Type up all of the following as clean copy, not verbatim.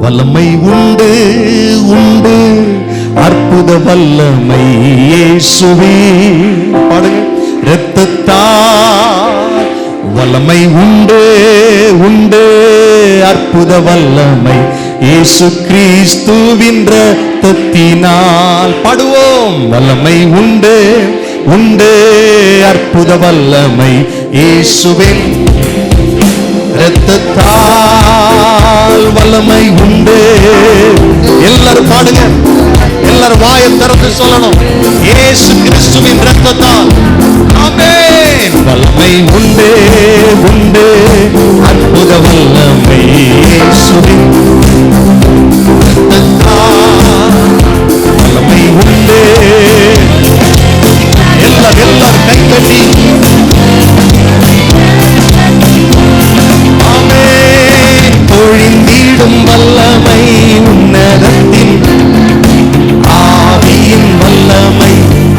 வல்லமை உண்டு உண்டு, அற்புத வல்லமை இயேசுவே. பாடுங்க. இரத்தத்தால் வல்லமை உண்டு உண்டு, அற்புத வல்லமை இயேசு கிறிஸ்துவின் இரத்தத்தினால். பாடுவோம். வல்லமை உண்டு உண்டு, அற்புத வல்லமை இயேசுவின் இரத்தத்தால் வல்லமை உண்டு. எல்லாரும் பாடுங்க. எல்லாரும் வாயை திறந்து சொல்லணும். இயேசு கிறிஸ்துவின் இரத்தத்தால். ஆமென். வல்லமை உண்டு உண்டு, அற்புத வல்லமை இயேசுவின் இரத்தத்தால் வல்லமை உண்டு. எல்லாரும் கைத்தட்டி ஆமென். பொழிந்திடும் வல்லமை உன்னதத்தின் ஆவியின் வல்லமை,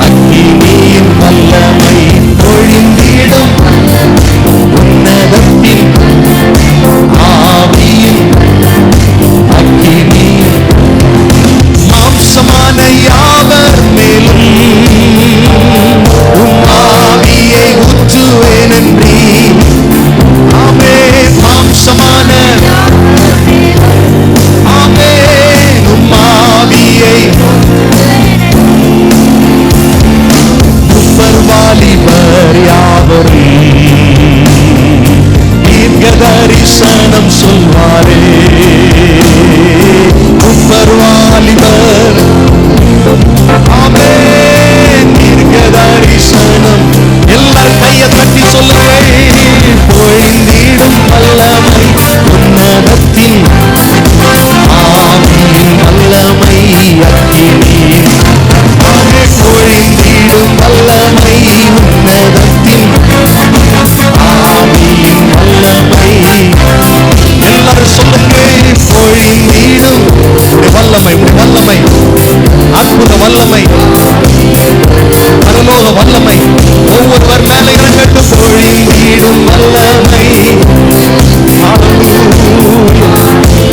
அக்கினியின் வல்லமை பொழிந்திடும் உன்னதத்தின் ஆவியின் அக்கினியின் மாம்சமான யாவர் மேலும் ஆவியை ஊற்றுவேன் என்றீ. ஆமென். மாம்சமான ஆமென் ஆவியை முப்பர் வாலிபர் யாவரும் தீர்க்க தரிசனம் சொல்வாரே. முப்பர் வாலிபர் ஆமென் தீர்க்க தரிசனம். எல்லாரும் கையை தட்டி சொல்லுங்க. பொழிந்திடும் வல்லமை உன்னதத்தின் ஆவியின் வல்லமை, அக்கினியின் பொழிந்திடும் வல்லமை உன்னதத்தின் ஆவியின் வல்லமை. எல்லாரும் சொல்லுங்க. பொழிந்திடும் வல்லமை, வல்லமை, அற்புத வல்லமை, பரலோக வல்லமை ஒவ்வொருவர் மேல இறங்கட்டும். பொழிந்திடும் வல்லமை.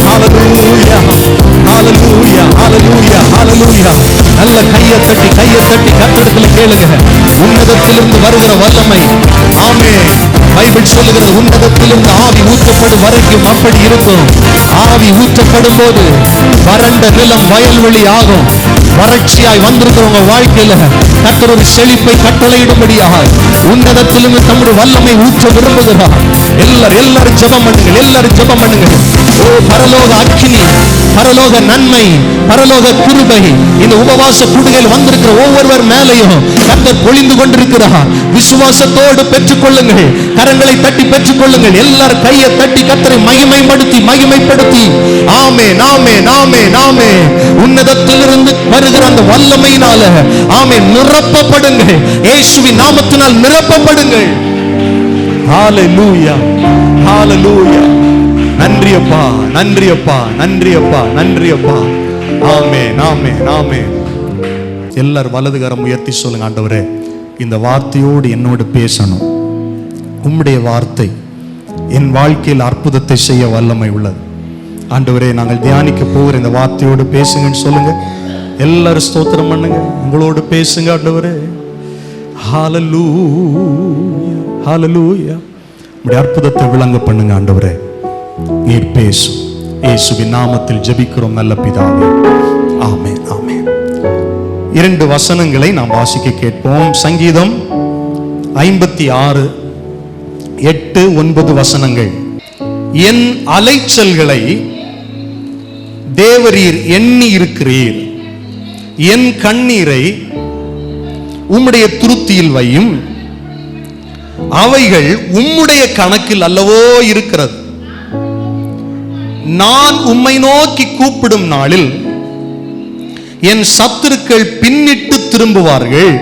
ஹல்லேலூயா ஹல்லேலூயா ஹல்லேலூயா ஹல்லேலூயா. நல்ல கையை தட்டி கர்த்தரிடத்துல கேளுங்க. உன்னதத்திலிருந்து வருகிற வல்லமை. ஆமென். பைபிள் சொல்லுகிறது உன்னதத்திலிருந்து ஆவி ஊற்றப்படும் வரைக்கும் அப்படி இருக்கும். ஆவி ஊற்றப்படும் போது வறண்ட நிலம் வயல்வெளி ஆகும். வறட்சியாய் வந்திருக்கிறவங்க வாழ்க்கையில கர்த்தர் ஒரு செழிப்பை கட்டளையிடும்படியாக உன்னதத்திலிருந்து தம்முடைய வல்லமை ஊற்ற விரும்புகிறார். எல்லாரும் ஜெபம் பண்ணுங்கள். எல்லாரும் ஜெபம் பண்ணுங்கள். ஓ பரலோக அக்கினி, பரலோக நன்மை, பரலோக கிருபை இந்த உபவாச கூடுகையில் வந்திருக்கிற ஒவ்வொருவர் மேலையும் கர்த்தர் பொழிந்து கொண்டிருக்கிறார். விசுவாசத்தோடு பெற்றுக்கொள்ளுங்கள். கரங்களை தட்டி பெற்றுக்கொள்ளுங்கள். எல்லாரும் கையை தட்டி கர்த்தரை மகிமைப்படுத்தி ஆமென் ஆமென் ஆமென் ஆமென். உன்னதத்திலிருந்து வருகிற அந்த வல்லமையினால ஆமென் நிரப்பப்படுங்கள். இயேசுவின் நாமத்தினால் நிரப்பப்படுங்கள். ஹல்லேலூயா ஹல்லேலூயா. நன்றி அப்பா, நன்றி அப்பா, நன்றி அப்பா, நன்றி அப்பா. ஆமென் ஆமென் ஆமென். எல்லாரும் வலதுகரம் உயர்த்தி சொல்லுங்க. ஆண்டவரே, இந்த வார்த்தையோடு என்னோடு பேசணும். உம்முடைய வார்த்தை என் வாழ்க்கையில் அற்புதத்தை செய்ய வல்லமை உள்ளது. ஆண்டவரே, நாங்கள் தியானிக்க போகிற இந்த வார்த்தையோடு பேசுங்கன்னு சொல்லுங்க. எல்லாரும் ஸ்தோத்திரம் பண்ணுங்க. உங்களோடு பேசுங்க ஆண்டவரே. ஹல்லேலூயா ஹல்லேலூயா. உம்முடைய அற்புதத்தை விளங்க பண்ணுங்க ஆண்டவரே. நீர் பேசும். இயேசுவின் நாமத்தில் ஜெபிக்கிறோம் நல்ல பிதாவே. ஆமென் ஆமென். 2 வசனங்களை நாம் வாசிக்க கேட்போம். சங்கீதம் 56 8 9 வசனங்கள். என் அலைச்சல்களை தேவரீர் எண்ணி இருக்கிறீர். என் கண்ணீரை உம்முடைய துருத்தியில் வையும். அவைகள் உம்முடைய கணக்கில் அல்லவோ இருக்கிறது. நான் உம்மை நோக்கி கூப்பிடும் நாளில் என் சத்துருக்கள் பின்னிட்டு திரும்புவார்கள்.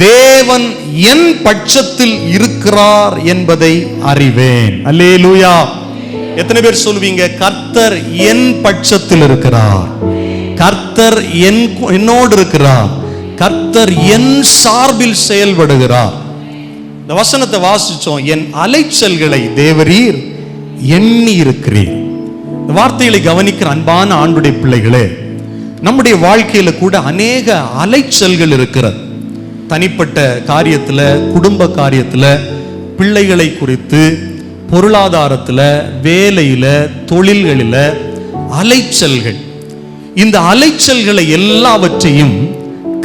தேவன் என் பட்சத்தில் இருக்கிறார் என்பதை அறிவேன். அல்லேலூயா. எத்தனை பேர் சொல்வீங்க, கர்த்தர் என் பட்சத்தில் இருக்கிறார், கர்த்தர் என்னோடு இருக்கிறார், கர்த்தர் என் சார்பில் செயல்படுகிறார். இந்த வசனத்தை வாசிச்சோம். என் அலைச்சல்களை தேவரீர் எண்ணி இருக்கிறீர். வார்த்தைகளை கவனிக்கிற அன்பான ஆண்டுடைய பிள்ளைகளே, நம்முடைய வாழ்க்கையில கூட அநேக அலைச்சல்கள் இருக்கிறது. தனிப்பட்ட காரியத்துல, குடும்ப காரியத்துல, பிள்ளைகளை குறித்து, பொருளாதாரத்துல, வேலையில, தொழில்களில அலைச்சல்கள். இந்த அலைச்சல்களை எல்லாவற்றையும்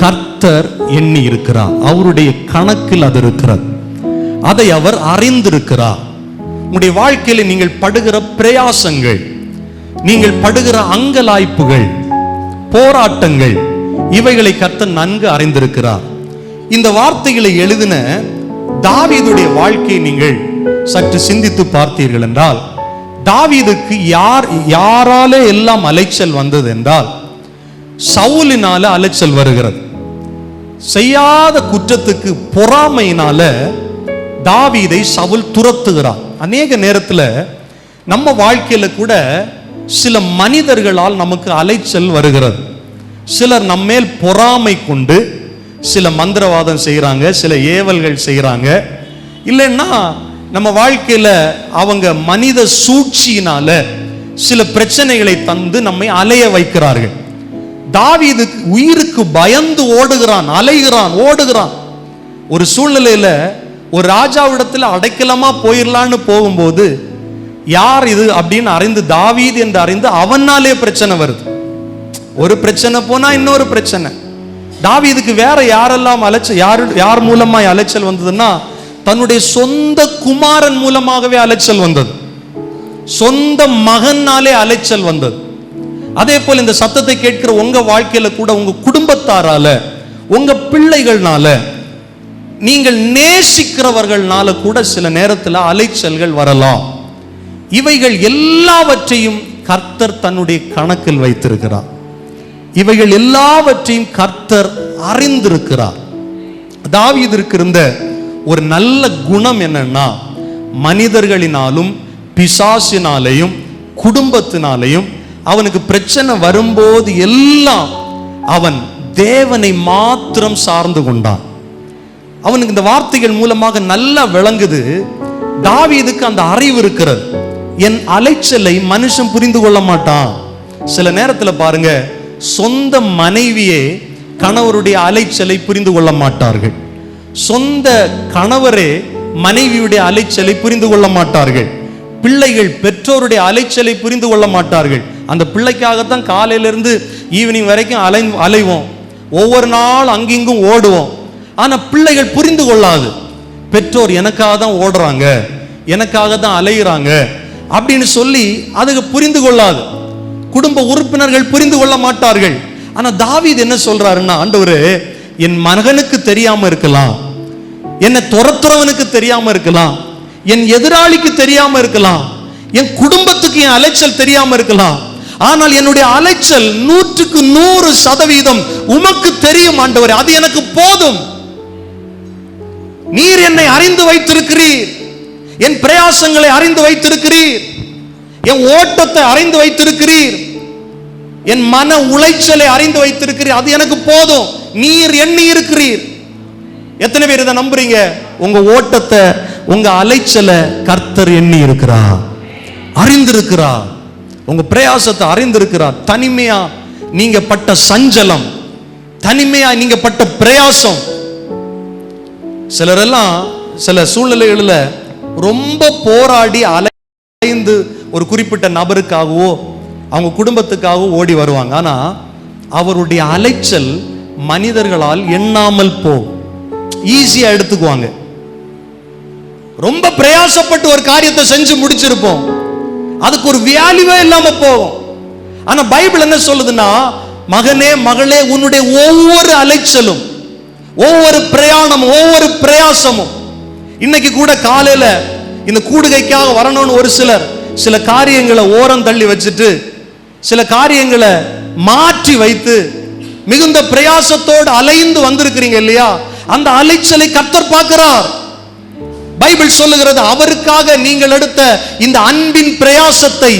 கர்த்தர் எண்ணி இருக்கிறார். அவருடைய கணக்கில் அது இருக்கிறது. அதை அவர் அறிந்திருக்கிறார். உங்களுடைய வாழ்க்கையில நீங்கள் படுகிற பிரயாசங்கள், நீங்கள் படுகிற அங்கலாய்ப்புகள், போராட்டங்கள், இவைகளை கர்த்தர் நன்கு அறிந்திருக்கிறார். இந்த வார்த்தைகளை எழுதின தாவீதுடைய வாழ்க்கையை நீங்கள் சற்று சிந்தித்து பார்த்தீர்கள் என்றால், தாவீதுக்கு யாராலே எல்லாம் அலைச்சல் வந்தது என்றால், சவுலினால அலைச்சல் வருகிறது. செய்யாத குற்றத்துக்கு பொறாமையினால தாவீதை சவுல் துரத்துகிறார். அநேக நேரத்தில் நம்ம வாழ்க்கையில கூட சில மனிதர்களால் நமக்கு அலைச்சல் வருகிறது. சிலர் நம்மேல் பொறாமை கொண்டு சில மந்திரவாதம் செய்கிறாங்க, சில ஏவல்கள் செய்கிறாங்க. இல்லைன்னா நம்ம வாழ்க்கையில அவங்க மனித சூழ்ச்சியினால சில பிரச்சனைகளை தந்து நம்மை அலைய வைக்கிறார்கள். தாவீது உயிருக்கு பயந்து ஓடுகிறான், அலைகிறான், ஓடுகிறான். ஒரு சூழ்நிலையில ஒரு ராஜாவிடத்தில் அடைக்கலமா போயிடலான்னு போகும்போது, யார் இது அப்படின்னு அறிந்து, தாவீது என்று அறிந்து, அவனாலே பிரச்சனை வருது. ஒரு பிரச்சனை போனா இன்னொரு பிரச்சனை. தாவீதுக்கு வேற யாரெல்லாம் அலைச்சல், யார் மூலமாய் அலைச்சல் வந்ததுன்னா, தன்னுடைய சொந்த குமாரன் மூலமாகவே அலைச்சல் வந்தது. சொந்த மகனாலே அலைச்சல் வந்தது. அதே போல இந்த சத்தத்தை கேட்கிற உங்க வாழ்க்கையில கூட உங்க குடும்பத்தாரால, உங்க பிள்ளைகள்னால, நீங்கள் நேசிக்கிறவர்கள்னால கூட சில நேரத்தில் அலைச்சல்கள் வரலாம். இவைகள் எல்லாவற்றையும் கர்த்தர் தன்னுடைய கணக்கில் வைத்திருக்கிறார். இவைகள் எல்லாவற்றையும் கர்த்தர் அறிந்திருக்கிறார். தாவீதுக்கு இருந்த ஒரு நல்ல குணம் என்னன்னா, மனிதர்களினாலும் பிசாசினாலேயும் குடும்பத்தினாலேயும் அவனுக்கு பிரச்சனை வரும்போது எல்லாம் அவன் தேவனை மாத்திரம் சார்ந்து கொண்டான். அவனுக்கு இந்த வார்த்தைகள் மூலமாக நல்லா விளங்குது. தாவீதுக்கு அந்த அறிவு இருக்கிறது. என் அலைச்சலை மனுஷன் புரிந்து கொள்ள மாட்டான். சில நேரத்தில் பாருங்க, சொந்த மனைவியே கணவருடைய அலைச்சலை புரிந்து கொள்ள மாட்டார்கள். சொந்த கணவரே மனைவியுடைய அலைச்சலை புரிந்து கொள்ள மாட்டார்கள். பிள்ளைகள் பெற்றோருடைய அலைச்சலை புரிந்து கொள்ள மாட்டார்கள். அந்த பிள்ளைக்காகத்தான் காலையிலிருந்து ஈவினிங் வரைக்கும் அலைவோம். ஒவ்வொரு நாள் அங்கிங்கும் ஓடுவோம். ஆனா பிள்ளைகள் புரிந்து கொள்ளாது. பெற்றோர் எனக்காக தான் ஓடுறாங்க, எனக்காக தான் அலைகிறாங்க அப்படின்னு சொல்லி அதுக்கு புரிந்து கொள்ளாது. குடும்ப உறுப்பினர்கள் புரிந்து கொள்ள மாட்டார்கள். ஆனா தாவீது என்ன சொல்றாருன்னா, ஆண்டவரே, என் மகனுக்கு தெரியாம இருக்கலாம், என்னை துரத்துறவனுக்கு தெரியாம இருக்கலாம், என் எதிராளிக்கு தெரியாம இருக்கலாம், என் குடும்பத்துக்கு என் அலைச்சல் தெரியாம இருக்கலாம், ஆனால் என்னுடைய அலைச்சல் 100% உமக்கு தெரியும் ஆண்டவரே, அது எனக்கு போதும். நீர் என்னை அறிந்து வைத்திருக்கிறீர், என் பிரயாசங்களை அறிந்து வைத்திருக்கிறீர், என் ஓட்டத்தை அறிந்து வைத்திருக்கிறீர், என் மன உளைச்சலை அறிந்து வைத்திருக்கிறீர், அது எனக்கு போதும். நீர் எண்ணி இருக்கிறீர். எத்தனை பேர் இதை நம்புறீங்க? உங்க ஓட்டத்தை, உங்க அலைச்சலை கர்த்தர் எண்ணி இருக்கிறார், அறிந்திருக்கிறார். உங்க பிரயாசத்தை அறிந்திருக்கிறார். தனிமையா நீங்க பட்ட சஞ்சலம், தனிமையா நீங்க பட்ட பிரயாசம். சிலரெல்லாம் சில சூழ்நிலைகளில் ரொம்ப போராடி அலைந்து ஒரு குறிப்பிட்ட நபருக்காகவோ அவங்க குடும்பத்துக்காகவோ ஓடி வருவாங்க. ஆனா அவருடைய அலைச்சல் மனிதர்களால் எண்ணாமல் போகும். ஈஸியா எடுத்துக்குவாங்க. ரொம்ப பிரயாசப்பட்டு ஒரு காரியத்தை செஞ்சு முடிச்சிருப்போம், அதுக்கு ஒரு வேல்யூவே இல்லாம போகும். ஆனா பைபிள் என்ன சொல்லுதுன்னா, மகனே மகளே, உன்னுடைய ஒவ்வொரு அலைச்சலும், ஒவ்வொரு பிரயாணமும், ஒவ்வொரு பிரயாசமும், இன்னைக்கு கூட காலையில இந்த கூடுகைக்காக வரணும்னு ஒரு சிலர் சில காரியங்களை ஓரம் தள்ளி வச்சுட்டு, சில காரியங்களை மாற்றி வைத்து மிகுந்த பிரயாசத்தோடு அலைந்து வந்திருக்கிறீங்க இல்லையா? அந்த அலைச்சலை கர்த்தர் பார்க்கிறார். பைபிள் சொல்லுகிறது, அவருக்காக நீங்கள் எடுத்த இந்த அன்பின் பிரயாசத்தை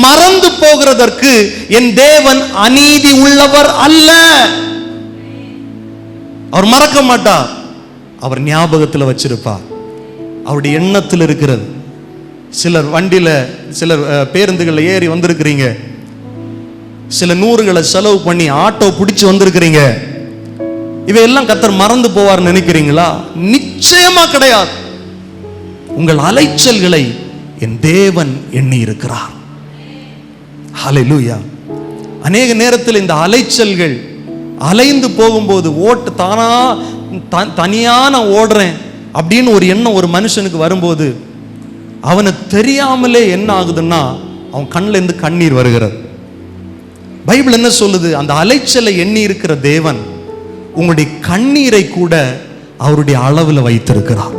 மறந்து போகிறதற்கு என் தேவன் அநீதி உள்ளவர் அல்ல. அவர் மறக்க மாட்டார், அவர் ஞாபகத்தில் வச்சிருப்பார். அவருடைய எண்ணத்தில் இருக்கிறது. சிலர் வண்டியில, சிலர் பேருந்துகளில் ஏறி வந்திருக்கிறீங்க. சில நூறுகளை செலவு பண்ணி ஆட்டோ பிடிச்சு வந்திருக்கிறீங்க. இவையெல்லாம் கர்த்தர் மறந்து போவார் நினைக்கிறீங்களா? நிச்சயமா கிடையாது. உங்கள் அலைச்சல்களை என் தேவன் எண்ணி இருக்கிறார். ஹல்லேலூயா. அநேக நேரத்தில் இந்த அலைச்சல்கள் அலைந்து போகும்போது ஓட்டு தானா தனியான ஓடுறேன் அப்படின்னு ஒரு எண்ணம் ஒரு மனுஷனுக்கு வரும்போது அவனை தெரியாமலே என்ன ஆகுதுன்னா அவன் கண்ணில் இருந்து கண்ணீர் வருகிறது. பைபிள் என்ன சொல்லுது? அந்த அலைச்சலை எண்ணி இருக்கிற தேவன் உங்களுடைய கண்ணீரை கூட அவருடைய அளவில் வைத்திருக்கிறார்.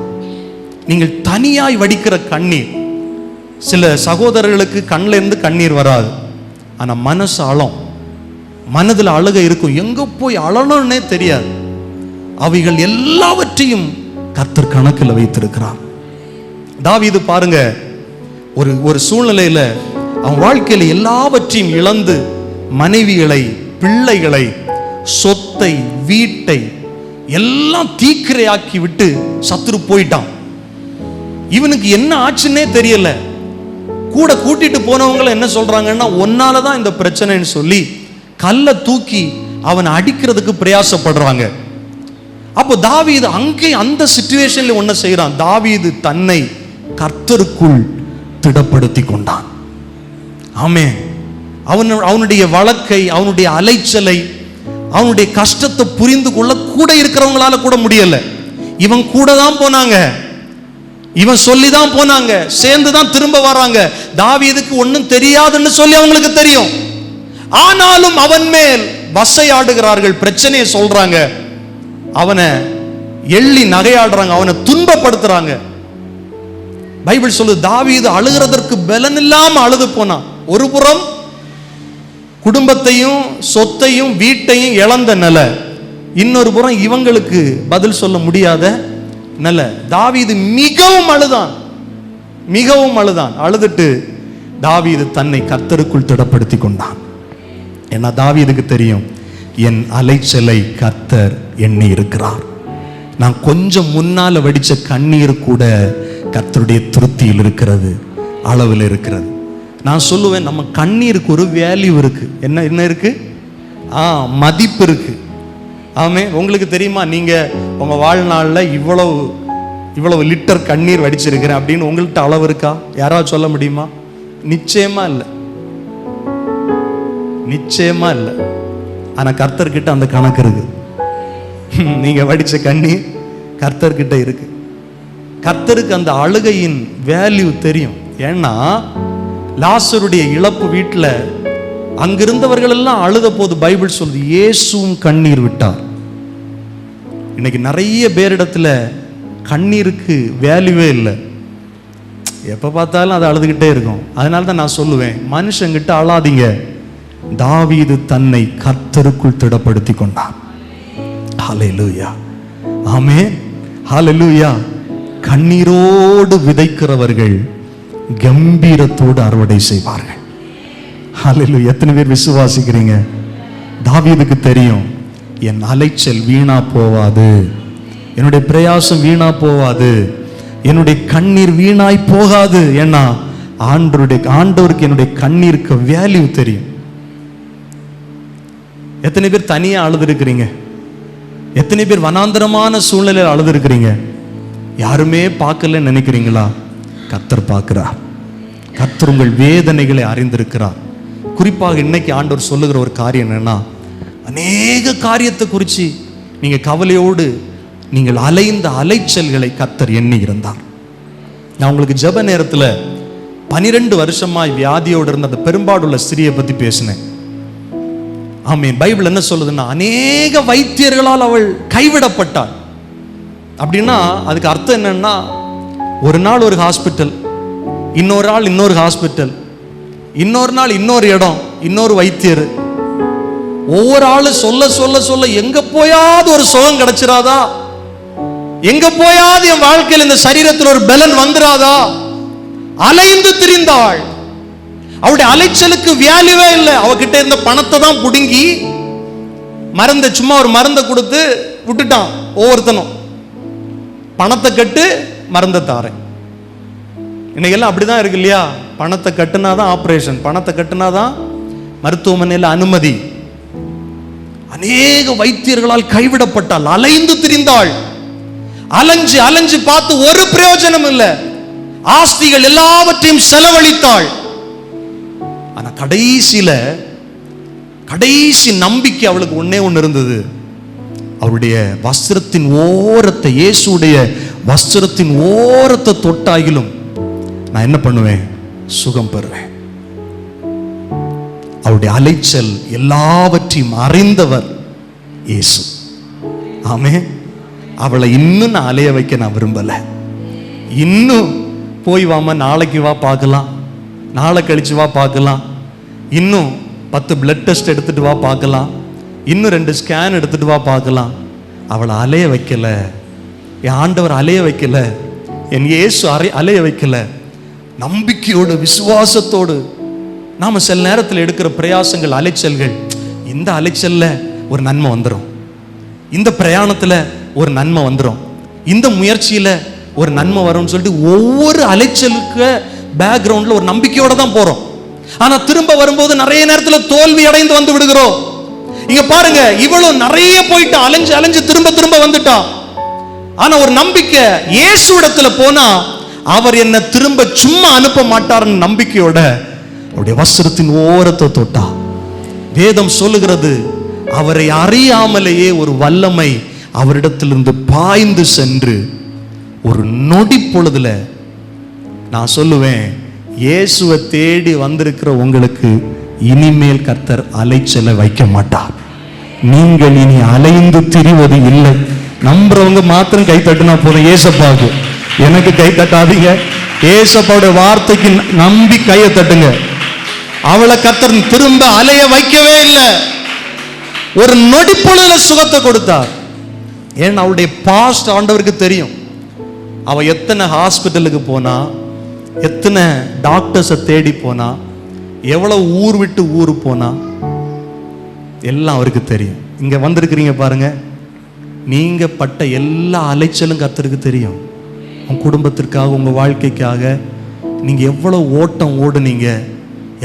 நீங்கள் தனியாய் வடிக்கிற கண்ணீர், சில சகோதரர்களுக்கு கண்ணில் இருந்து கண்ணீர் வராது, ஆனால் மனசு அழும், மனதில் அழுகை இருக்கும், எங்க போய் அழணும்னே தெரியாது. அவைகள் எல்லாவற்றையும் கர்த்தர் கணக்கில் வைத்திருக்கிறார். தாவீது பாருங்க, ஒரு சூழ்நிலையில அவன் வாழ்க்கையில எல்லாவற்றையும் இழந்து மனைவிகளை, பிள்ளைகளை, சொத்தை, வீட்டை எல்லாம் தீக்கிரையாக்கி விட்டு சத்துரு போயிட்டான். இவனுக்கு என்ன ஆச்சுன்னே தெரியல. கூட கூட்டிட்டு போனவங்களை என்ன சொல்றாங்கன்னா, ஒன்னாலதான் இந்த பிரச்சனைன்னு சொல்லி கல்லை தூக்கி அவனை அடிக்கிறதுக்கு பிரயாசப்படுறாங்க. அப்போ தாவீது அங்கே அந்த சிச்சுவேஷன்ல ஒன்ன செய்யறான். தாவீது தன்னை கர்த்தருக்குள் திடப்படுத்தி கொண்டான். ஆமென். அவனுடைய வழக்கை, அவனுடைய அலைச்சலை, அவனுடைய கஷ்டத்தை புரிந்து கொள்ள கூட இருக்கிறவங்களால கூட முடியல. இவன் கூட தான் போனாங்க, இவன் சொல்லி தான் போனாங்க, சேர்ந்து தான் திரும்ப வராங்க. தாவீதுக்கு ஒன்னும் தெரியாதுன்னு சொல்லி அவங்களுக்கு தெரியும். ஆனாலும் அவன் மேல் வசையாடுகிறார்கள், பிரச்சனையை சொல்றாங்க, அவனை எள்ளி நகையாடுறாங்க, அவனை துன்பப்படுத்துறாங்க. பைபிள் சொல்லுது, தாவீது அழுகிறதற்கு பலன் இல்லாம அழுது போனான். ஒரு புறம் குடும்பத்தையும் சொத்தையும் வீட்டையும் இழந்த நில, இன்னொரு புறம் இவங்களுக்கு பதில் சொல்ல முடியாத நில. தாவீது மிகவும் அழுதான், மிகவும் அழுதான். அழுதுட்டு தாவீது தன்னை கர்த்தருக்குள் திடப்படுத்தி கொண்டான். ஏன்னா தாவீதுக்கு தெரியும், என் அலைச்சலை கர்த்தர் எண்ணி இருக்கிறார். நான் கொஞ்சம் முன்னால வடிச்ச கண்ணீர் கூட கர்த்தருடைய திருப்தியில் இருக்கிறது, அளவில் இருக்கிறது. நான் சொல்லுவேன், நம்ம கண்ணீருக்கு ஒரு வேல்யூ இருக்கு. என்ன என்ன இருக்கு? மதிப்பு இருக்கு. ஆமே. உங்களுக்கு தெரியுமா, நீங்க உங்க வாழ்நாளில் இவ்வளவு லிட்டர் கண்ணீர் வடிச்சிருக்கிறேன் அப்படின்னு உங்கள்கிட்ட அளவு இருக்கா? யாராவது சொல்ல முடியுமா? நிச்சயமா இல்லை, நிச்சயமா இல்லை. ஆனா கர்த்தர்கிட்ட அந்த கணக்கு இருக்கு. நீங்க வடிச்ச கண்ணீர் கர்த்தர்கிட்ட இருக்கு. கர்த்தருக்கு அந்த அழுகையின் வேல்யூ தெரியும். ஏன்னா லாசருடைய இழப்பு வீட்டில் அங்கிருந்தவர்கள் எல்லாம் அழுத போது பைபிள் சொல்லுது, இயேசுவும் கண்ணீர் விட்டார். இன்னைக்கு நிறைய பேரிடத்துல கண்ணீருக்கு வேல்யூவே இல்லை, எப்ப பார்த்தாலும் அதை அழுதுகிட்டே இருக்கும். அதனால தான் நான் சொல்லுவேன், மனுஷங்கிட்ட அழாதீங்க. தாவீது தன்னை கர்த்தருக்குள் திடப்படுத்தி கொண்டான். ஹல்லேலூயா, ஆமென், ஹல்லேலூயா. கண்ணீரோடு விதைக்கிறவர்கள் கம்பீரத்தோடு அறுவடை செய்வார்கள். ஹல்லேலூயா. எத்தனை பேர் விசுவாசிக்கிறீங்க? தாவீதுக்கு தெரியும், என் அலைச்சல் வீணா போவாது, என்னுடைய பிரயாசம் வீணா போவாது, என்னுடைய கண்ணீர் வீணாய் போகாது. ஏன்னா ஆண்டவருக்கு என்னுடைய கண்ணீருக்கு வேல்யூ தெரியும். எத்தனை பேர் தனியா அழுது இருக்கிறீங்க? எத்தனை பேர் வனாந்தரமான சூழ்நிலையில் அழுது இருக்கிறீங்க? யாருமே பார்க்கலன்னு நினைக்கிறீங்களா? கர்த்தர் பார்க்கிறார். கர்த்தர் உங்கள் வேதனைகளை அறிந்திருக்கிறார். குறிப்பாக இன்னைக்கு ஆண்டவர் சொல்லுகிற ஒரு காரியம் என்னன்னா, அநேக காரியத்தை குறித்து நீங்க கவலையோடு நீங்கள் அலைந்த அலைச்சல்களை கர்த்தர் எண்ணி இருந்தார். நான் உங்களுக்கு ஜெப நேரத்தில் 12 வருஷமாய் வியாதியோடு இருந்த அந்த பெரும்பாடுள்ள ஸ்திரியை பத்தி பேசினேன். ஆமென். பைபிள் என்ன சொல்லுதுன்னா, அநேக வைத்தியர்களால் அவள் கைவிடப்பட்டாள். அப்படின்னா அதுக்கு அர்த்தம் என்னன்னா, ஒரு நாள் ஒரு ஹாஸ்பிட்டல், இன்னொரு நாள் இன்னொரு ஹாஸ்பிட்டல், இன்னொரு நாள் இன்னொரு இடம், இன்னொரு வைத்தியர். ஒவ்வொரு ஆளு சொல்ல சொல்ல சொல்ல எங்க போயாவது ஒரு சுகம் கிடைச்சிராதா, எங்க போயாவது என் வாழ்க்கையில் இந்த சரீரத்தில் ஒரு பலன் வந்துராதா, அலைந்து திரிந்தாள். அவளுடைய அலைச்சலுக்கு வேல்யூவே இல்லை. அவகிட்ட இருந்த பணத்தை தான் புடுங்கி மருந்தை, சும்மா ஒரு மருந்தை கொடுத்து விட்டுட்டான். ஒவ்வொருத்தனும் பணத்தை கட்டு மருந்தை தாரேன். இன்னைக்கெல்லாம் அப்படிதான் இருக்கு இல்லையா? பணத்தை கட்டுனாதான் ஆபரேஷன், பணத்தை கட்டுனாதான் மருத்துவமனையில் அனுமதி. அநேக வைத்தியர்களால் கைவிடப்பட்டாள், அலைந்து திரிந்தாள், அலைஞ்சு அலைஞ்சு பார்த்து ஒரு பிரயோஜனம் இல்லை. ஆஸ்திகள் எல்லாவற்றையும் செலவழித்தாள். ஆனா கடைசி நம்பிக்கை அவளுக்கு ஒன்னே ஒன்று இருந்தது. அவருடைய வஸ்திரத்தின் ஓரத்தை, இயேசுடைய வஸ்திரத்தின் ஓரத்தை தொட்டாகிலும் நான் என்ன பண்ணுவேன்? சுகம் பெறுவேன். அவருடைய அலைச்சல் எல்லாவற்றையும் அறிந்தவர் இயேசு. ஆமே. அவளை இன்னும் நான் அலைய வைக்க நான் விரும்பல. இன்னும் போய் வாம, நாளைக்கு வா பார்க்கலாம், நாளை கழிச்சு வா பார்க்கலாம், இன்னும் 10 பிளட் டெஸ்ட் எடுத்துட்டு வா பார்க்கலாம், இன்னும் 2 ஸ்கேன் எடுத்துட்டு வா பார்க்கலாம். அவளை அலைய வைக்கல. என் ஆண்டவர் அலைய வைக்கல, என் இயேசு அலைய வைக்கல. நம்பிக்கையோடு விசுவாசத்தோடு நாம சில நேரத்தில் எடுக்கிற பிரயாசங்கள், அலைச்சல்கள், இந்த அலைச்சல்ல ஒரு நன்மை வந்துடும், இந்த பிரயாணத்துல ஒரு நன்மை வந்துடும், இந்த முயற்சியில ஒரு நன்மை வரும்னு சொல்லிட்டு ஒவ்வொரு அலைச்சலுக்கு பேக்ரவுண்ட்ல ஒரு நம்பிக்கையோட தான் போறோம். ஆனா திரும்ப வரும்போது நிறைய நேரத்துல தோல்வி அடைந்து வந்து விடுகிறோம். இங்க பாருங்க, இவ்வளவு நிறைய போயிட்டு அலைஞ்சு அலைஞ்சு திரும்ப வந்துட்டா. ஆனா ஒரு நம்பிக்கை, இயேசு இடத்துல போனா அவர் என்ன திரும்ப சும்மா அனுப்ப மாட்டார்னு நம்பிக்கையோட அவருடைய வஸ்திரத்தின் ஓரத்தை தொட்டா. வேதம் சொல்லுகிறது, அவரை அறியாமலேயே ஒரு வல்லமை அவரிடத்திலிருந்து பாய்ந்து சென்று ஒரு நொடி பொழுதுல, நான் சொல்லுவேன், இயேசுவை தேடி வந்திருக்கிற உங்களுக்கு இனிமேல் கர்த்தர் அலைச்சலை வைக்க மாட்டார். நீங்கள் இனி அலைந்து திரிவது இல்லை. நம்புறவங்க மாத்திரம் கை தட்டுனா போதும். ஏசப்பாவுக்கு, எனக்கு கை தட்டாதீங்க. ஏசப்பாவுடைய வார்த்தைக்கு நம்பி கையை தட்டுங்க. அவளை கர்த்தர் திரும்ப அலைய வைக்கவே இல்லை. ஒரு நொடி பொழுதுல சுகத்தை கொடுத்தார். ஏன்னா அவளுடைய பாஸ்ட் ஆண்டவருக்கு தெரியும். அவ எத்தனை ஹாஸ்பிட்டலுக்கு போனா, எத்தனை டாக்டர்ஸை தேடி போனா, எவ்வளவு ஊர் விட்டு ஊர் போனா, எல்லாம் அவருக்கு தெரியும். இங்க வந்திருக்கிறீங்க பாருங்க, நீங்க பட்ட எல்லா அலைச்சலும் கர்த்தருக்கு தெரியும். உங்க குடும்பத்திற்காக, உங்க வாழ்க்கைக்காக நீங்க எவ்வளவு ஓட்டம் ஓடுனீங்க,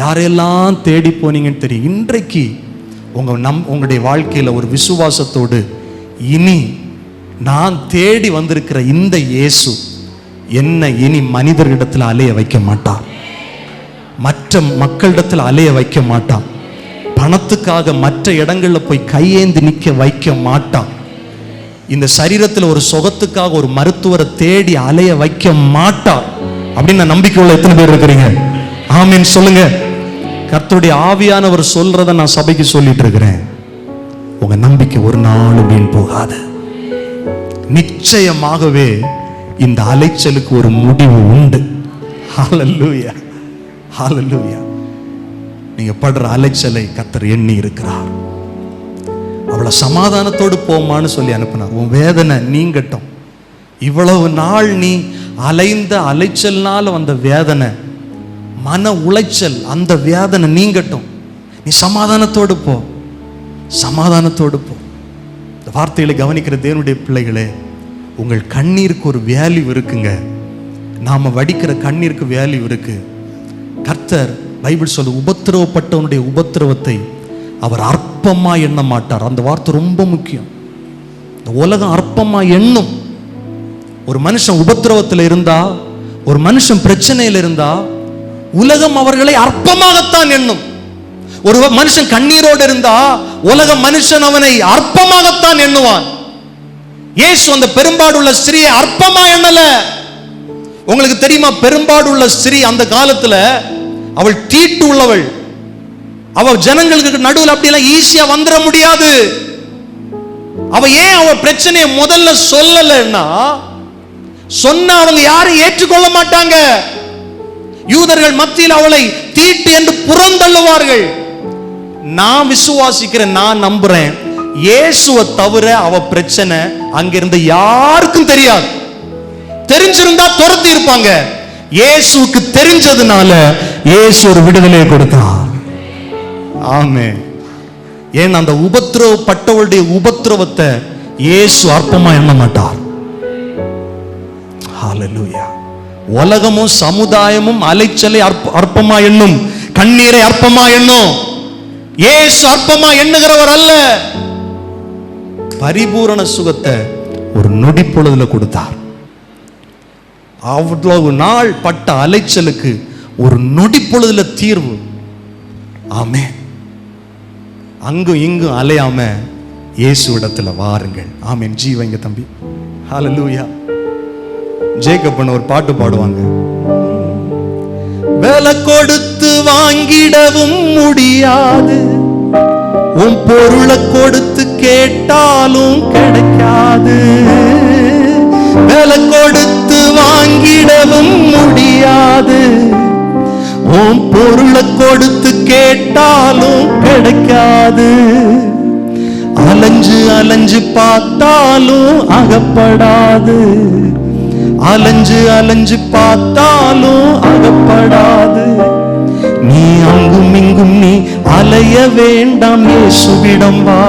யாரெல்லாம் தேடி போனீங்கன்னு தெரியும். இன்றைக்கு உங்களுடைய வாழ்க்கையில ஒரு விசுவாசத்தோடு, இனி நான் தேடி வந்திருக்கிற இந்த இயேசு என்ன இனி மனிதர்களிடத்தில் அலைய வைக்க மாட்டார், மற்ற மக்களிடத்தில் அலைய வைக்க மாட்டான், பணத்துக்காக மற்ற இடங்கள்ல போய் கையேந்தி நிக்க வைக்க மாட்டான், இந்த சரீரத்தில் ஒரு சுகத்துக்காக ஒரு மருத்துவரை தேடி அலைய வைக்க மாட்டார். அப்படின்னு நம்பிக்கை உள்ள எத்தனை பேர் இருக்கிறீங்க? ஆமீன் சொல்லுங்க. கர்த்தருடைய ஆவியானவர் சொல்றத நான் சபைக்கு சொல்லிட்டு இருக்கிறேன். உங்க நம்பிக்கை ஒரு நாள் வீண் போகாது. நிச்சயமாகவே இந்த அலைச்சலுக்கு ஒரு முடிவு உண்டு. ஹல்லேலூயா, ஹல்லேலூயா. நீங்க படுற அலைச்சலை கர்த்தர் எண்ணி இருக்கிறார். அவளை சமாதானத்தோடு போமான்னு சொல்லி அனுப்பினார். உன் வேதனை நீங்கட்டும். இவ்வளவு நாள் நீ அலைந்த அலைச்சல்னால வந்த வேதனை, மன உளைச்சல், அந்த வேதனை நீங்கட்டும். நீ சமாதானத்தோடு போ, சமாதானத்தோடு போ. இந்த வார்த்தைகளை கவனிக்கிற தேவனுடைய பிள்ளைகளே, உங்கள் கண்ணீருக்கு ஒரு வேல்யூ இருக்குங்க. நாம வடிக்கிற கண்ணீருக்கு வேல்யூ இருக்கு. கர்த்தர் பைபிள் சொல்லு, உபத்திரவப்பட்டவனுடைய உபத்திரவத்தை அவர் அற்பமா எண்ண மாட்டார். அந்த வார்த்தை ரொம்ப முக்கியம். இந்த உலகம் அற்பமா எண்ணும். ஒரு மனுஷன் உபத்திரவத்தில் இருந்தா, ஒரு மனுஷன் பிரச்சனையில் இருந்தா, உலகம் அவர்களை அற்பமாகத்தான் எண்ணும். ஒரு மனுஷன் கண்ணீரோடு இருந்தா, உலக மனுஷன் அவனை அற்பமாகத்தான் எண்ணுவான். இயேசு அந்த பெரும்பாடுள்ள ஸ்திரியை அற்பமா எண்ணல. உங்களுக்கு தெரியுமா, பெரும்பாடுள்ள ஸ்திரீ அந்த காலத்துல அவள் தீட்டு உள்ளவள். அவள் ஜனங்களுக்கு நடுவில் அப்படியெல்லாம் ஈஸியா வந்துட முடியாது. அவ ஏன் அவள் பிரச்சனையை முதல்ல சொல்லலைன்னா, சொன்ன அவங்க யாரும் ஏற்றுக்கொள்ள மாட்டாங்க. யூதர்கள் மத்தியில் அவளை தீட்டு என்று புறந்தள்ளுவார்கள். நான் விசுவாசிக்கிறேன், நான் நம்புறேன், இயேசுவை தவிர அவ பிரச்சனை அங்கிருந்து யாருக்கும் தெரியாது. தெரிஞ்சிருந்தா துரத்தி இருப்பாங்க. இயேசுவுக்கு தெரிஞ்சதுனால இயேசு ஒரு விடுதலை கொடுத்தார். ஆமென். ஏன் அந்த உபத்திரவப்பட்டவளுடைய உபத்திரவத்தை இயேசு அற்பமா எண்ண மாட்டார். ஹல்லேலூயா. உலகமும் சமுதாயமும் அலைச்சலை அற்பமா எண்ணும், கண்ணீரை அற்பமா எண்ணும். இயேசு அற்பமா எண்ணுகிறவர் அல்ல. பரிபூரண சுகத்தை ஒரு நொடி பொழுதுல கொடுத்தார். அவ்வளவு நாள் பட்ட அலைச்சலுக்கு ஒரு நொடி பொழுதுல தீர்வு. ஆமென். அங்கும் இங்கும் அலையாம இயேசு இடத்துல வாருங்கள். ஆமென். ஜீவங்க தம்பி. ஹல்லேலூயா. ஜேக்கப் ஒரு பாட்டு பாடுவாங்க. விலை கொடுத்து வாங்கிடவும் முடியாது, உன் பொருளை கொடுத்து கேட்டாலும் கிடைக்காது. விலை கொடுத்து வாங்கிடவும் முடியாது, உன் பொருளை கொடுத்து கேட்டாலும் கிடைக்காது. அலைஞ்சு அலைஞ்சு பார்த்தாலும் அகப்படாது, அலைஞ்சு அலைஞ்சு பார்த்தாலும் அகப்படாது. நீ அங்கும் இங்கும் நீ அலைய வேண்டாம், இயேசுவிடம் வா.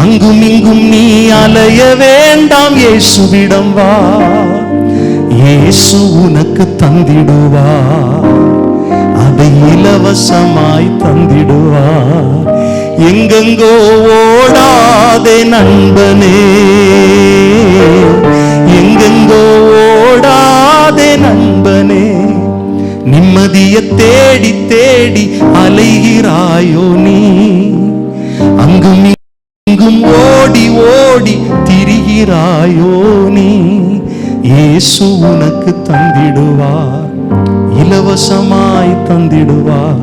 அங்கும் இங்கும் நீ அலைய வேண்டாம், இயேசுவிடம் வா. இயேசு உனக்கு தந்திடுவா, அதை இலவசமாய் தந்திடுவா. எங்கெங்கோ ஓடாதே நண்பனே, எங்கெங்கோ ஓடாதே நண்பனே. நிம்மதியை தேடி தேடி அலைகிறாயோ நீ, அங்கும் இங்கும் ஓடி ஓடி திரிகிறாயோ நீ. இயேசு உனக்கு தந்திடுவார், இலவசமாய் தந்திடுவார்.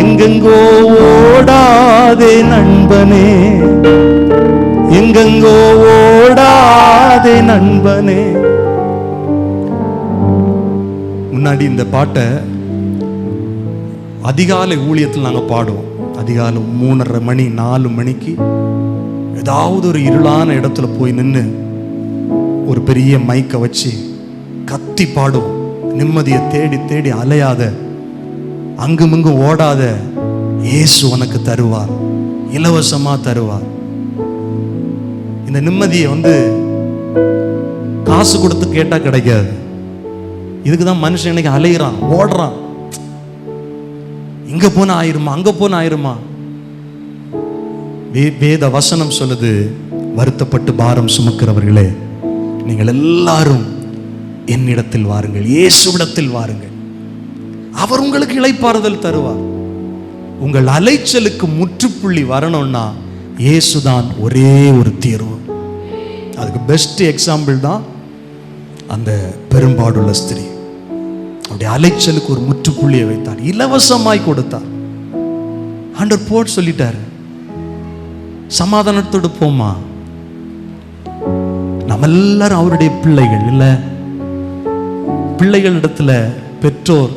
எங்கெங்கோ ஓடாதே நண்பனே, எங்கெங்கோ ஓடாதே நண்பனே. முன்னாடி இந்த பாட்டை அதிகாலை ஊழியத்தில் நாங்கள் பாடுவோம். அதிகாலை 3:30 மணி 4 மணிக்கு ஏதாவது ஒரு இருளான இடத்துல போய் நின்று ஒரு பெரிய மைக்கை வச்சு கத்தி பாடுவோம். நிம்மதியை தேடி தேடி அலையாத, அங்குமிங்கு ஓடாத, இயேசு உனக்கு தருவார், இலவசமா தருவார். இந்த நிம்மதியை காசு கொடுத்து கேட்டா கிடைக்காது. இதுக்குதான் மனுஷன் இன்னைக்கு அலைகிறான், ஓடுறான். இங்க போன ஆயிருமா, அங்க போன ஆயிருமா. வேத வசனம் சொல்லுது, வருத்தப்பட்டு பாரம் சுமக்கிறவர்களே நீங்கள் எல்லாரும் என்னிடத்தில் வாருங்கள், இயேசுவிடத்தில் வாருங்கள், அவர் உங்களுக்கு இளைப்பாறுதல் தருவார். உங்கள் அலைச்சலுக்கு முற்றுப்புள்ளி வரணும்னா இயேசுதான் ஒரே ஒரு தீர்வு. அதுக்கு பெஸ்ட் எக்ஸாம்பிள் தான் அந்த பெரும்பாடுள்ள ஸ்திரீ. அவருடைய அலைச்சலுக்கு ஒரு முற்றுப்புள்ளியை வைத்தார், இலவசமாய் கொடுத்தார். ஆண்டவர் போட்டு சொல்லிட்டாரு, சமாதானத்தோடு போமா. நம்ம எல்லாரும் அவருடைய பிள்ளைகள் இல்ல. பிள்ளைகளிடத்துல பெற்றோர்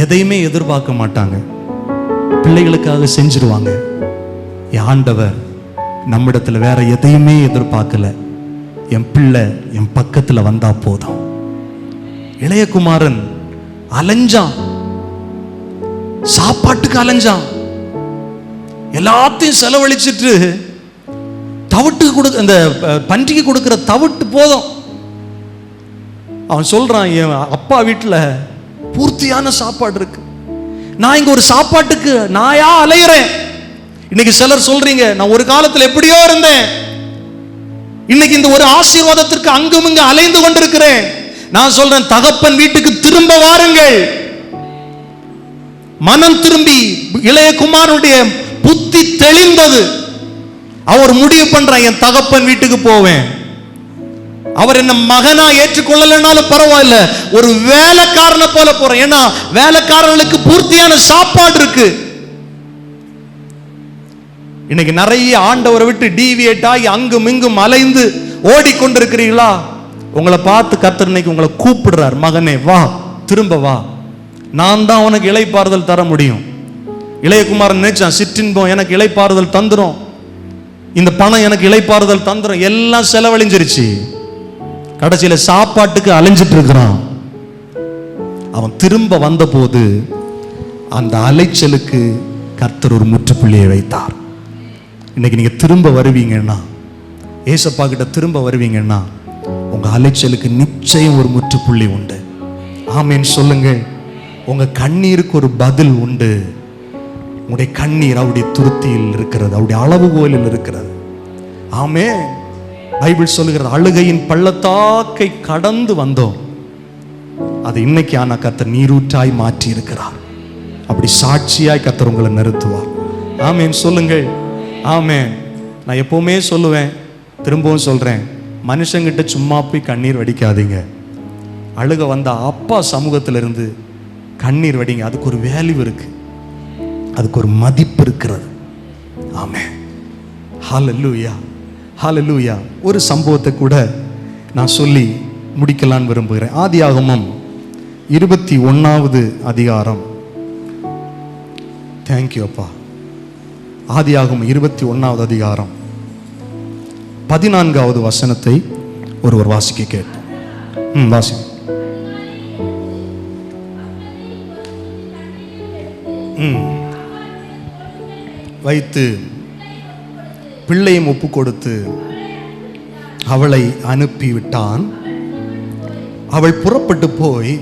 எதையுமே எதிர்பார்க்க மாட்டாங்க, பிள்ளைகளுக்காக செஞ்சிருவாங்க. ஆண்டவர் நம்மிடத்துல வேற எதையுமே எதிர்பார்க்கல. என் பிள்ளை என் பக்கத்துல வந்தா போதும். இளையகுமாரன் அலைஞ்சான், சாப்பாட்டுக்கு அலைஞ்சான், எல்லாத்தையும் செலவழிச்சிட்டு தவிட்டு அந்த பன்றிக்கு கொடுக்கிற தவிட்டு போதும். அவன் சொல்றான், என் அப்பா வீட்டுல பூர்த்தியான சாப்பாடு இருக்கு, நான் இங்க ஒரு சாப்பாட்டுக்கு நாயா அலையிறேன். இன்னைக்கு சிலர் சொல்றீங்க, நான் ஒரு காலத்துல எப்படியோ இருந்தேன், இன்னைக்கு இந்த ஒரு ஆசீர்வாதத்திற்கு அங்கும் இங்கு அலைந்து கொண்டிருக்கிறேன். நான் சொல்றேன், தகப்பன் வீட்டுக்கு திரும்ப வாருங்கள். மனம் திரும்பி இளையகுமாரனுடைய புத்தி தெளிந்தது. அவர் முடிவு பண்றான், என் தகப்பன் வீட்டுக்கு போவேன். அவர் என்ன மகனா ஏற்றுக்கொள்ளலனாலும் பரவாயில்ல, ஒரு வேலைக்காரனை போல போறேன். ஏன்னா வேலைக்காரர்களுக்கு பூர்த்தியான சாப்பாடு இருக்கு. இன்னைக்கு நிறைய ஆண்டவரை விட்டு டீவியேட் ஆகி அங்கும் இங்கும் அலைந்து ஓடிக்கொண்டிருக்கிறீங்களா? உங்களை பார்த்து கர்த்தர் இன்னைக்கு உங்களை கூப்பிடுறார், மகனே வா, திரும்ப வா, நான் தான் உனக்கு இளைப்பாறுதல் தர முடியும். இளையகுமாரன் நினைச்சான், சிற்றின்பம் எனக்கு இளைப்பாறுதல் தந்துரும், இந்த பணம் எனக்கு இளைப்பாறுதல் தந்துரும். எல்லாம் செலவழிஞ்சிருச்சு. கடைசியில சாப்பாட்டுக்கு அலைஞ்சிட்டு இருக்கிறான். அவன் திரும்ப வந்த போது அந்த அலைச்சலுக்கு கர்த்தர் ஒரு முற்றுப்புள்ளியை வைத்தார். இன்னைக்கு நீங்க திரும்ப வருவீங்கன்னா, ஏசப்பா கிட்ட திரும்ப வருவீங்கன்னா, உங்க அலைச்சலுக்கு நிச்சயம் ஒரு முற்றுப்புள்ளி உண்டு. ஆமேன் சொல்லுங்க. உங்க கண்ணீருக்கு ஒரு பதில் உண்டு. உங்களுடைய கண்ணீர் அவருடைய துருத்தியில் இருக்கிறது, அவருடைய அளவுகோலில் இருக்கிறது. ஆமென். பைபிள் சொல்லுகிறது, அழுகையின் பள்ளத்தாக்கை கடந்து வந்தோம், அது இன்னைக்கு ஆனா கர்த்தர் நீரூற்றாய் மாற்றி இருக்கிறார். அப்படி சாட்சியாய் கர்த்தர் உங்களை நிறுத்துவார். ஆமென் சொல்லுங்கள். ஆமென். நான் எப்பவுமே சொல்லுவேன், திரும்பவும் சொல்றேன், மனுஷங்கிட்ட சும்மா போய் கண்ணீர் வடிக்காதீங்க. அழுக வந்த அப்பா சமூகத்திலிருந்து கண்ணீர் வடிங்க. அதுக்கு ஒரு வேல்யூ இருக்கு, அதுக்கு ஒரு மதிப்பு இருக்கிறது. ஆமென். ஹல்லேலூயா, ஹல்லேலூயா. ஒரு சம்பவத்தை கூட நான் சொல்லி முடிக்கலான்னு விரும்புகிறேன். ஆதியாகமம் 21வது அதிகாரம். தேங்க்யூ அப்பா. ஆதியாகமம் 21வது அதிகாரம் 14வது வசனத்தை ஒருவர் வாசிக்க கேட்போம். வாசி. வைத்து பிள்ளையும் ஒப்பு கொடுத்து அவளை அனுப்பிவிட்டான். அவள் புறப்பட்டு போய்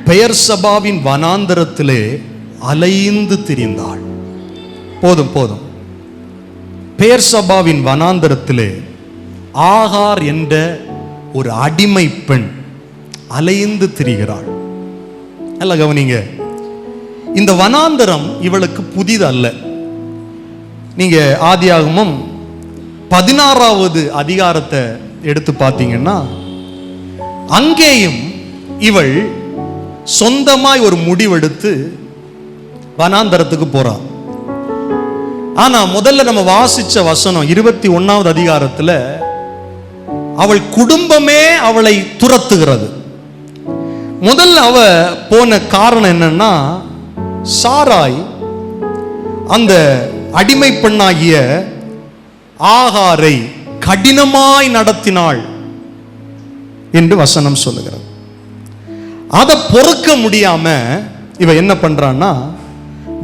பெயர்சபாவின் வனாந்தரத்திலே அலைந்து திரிந்தாள். போதும் போதும். பெயர்சபாவின் வனாந்தரத்திலே ஆகார் என்ற ஒரு அடிமை பெண் அலைந்து திரிகிறாள். நல்ல கவனிங்க, இந்த வனாந்தரம் இவளுக்கு புதிதல்ல. நீங்க ஆதியாகமம் 16வது அதிகாரத்தை எடுத்து பார்த்தீங்கன்னா, அங்கேயும் இவள் சொந்தமாய் ஒரு முடிவெடுத்து வனாந்தரத்துக்கு போறாள். ஆனா முதல்ல நம்ம வாசிச்ச வசனம் 21வது அதிகாரத்துல அவள் குடும்பமே அவளை துரத்துகிறது. முதல்ல அவ போன காரணம் என்னன்னா, சாராய் அந்த அடிமை பெண்ணாகிய ஆகாரை கடினமாய் நடத்தினாள் என்று வசனம் சொல்லுகிறது. அதை பொறுக்க முடியாம இவ என்ன பண்றான்னா,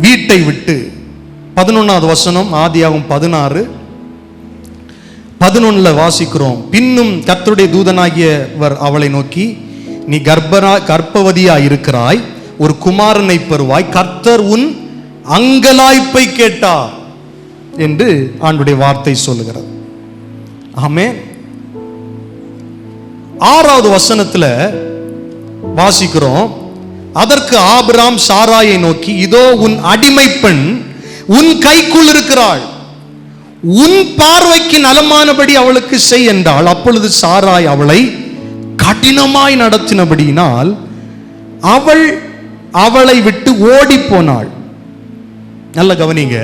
வீட்டை விட்டு 11வது வசனம் ஆதியாகமம் 16:11 வாசிக்கிறோம். பின்னும் கர்த்தருடைய தூதனாகியவர் அவளை நோக்கி, நீ கர்ப்பவதியா இருக்கிறாய், ஒரு குமாரனை பெறுவாய், கர்த்தர் உன் அங்கலாய்ப்பை கேட்டார் என்று ஆண்டவருடைய வார்த்தை சொல்லுகிறது. ஆமென். 6வது வசனத்துல வாசிக்கிறோம், அதற்கு ஆபிராம் சாராயை நோக்கி, இதோ உன் அடிமை பெண் உன் கைக்குள் இருக்கிறாள், உன் பார்வைக்கு நலமானபடி அவளுக்கு செய் என்றாள். அப்பொழுது சாராய் அவளை கடினமாய் நடத்தினபடியினால் அவள் அவளை விட்டு ஓடி போனாள். நல்ல கவனிங்க,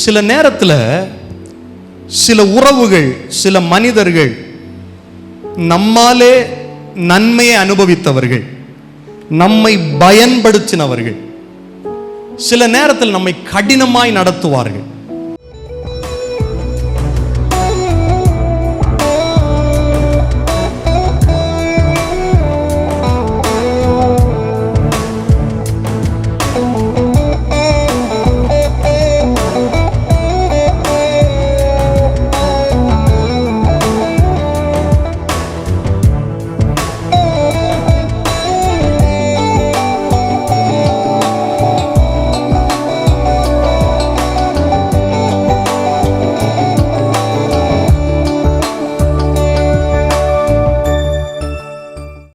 சில நேரத்தில் சில உறவுகள், சில மனிதர்கள் நம்மாலே நன்மையை அனுபவித்தவர்கள், நம்மை பயன்படுத்தினவர்கள் சில நேரத்தில் நம்மை கடினமாய் நடத்துவார்கள்.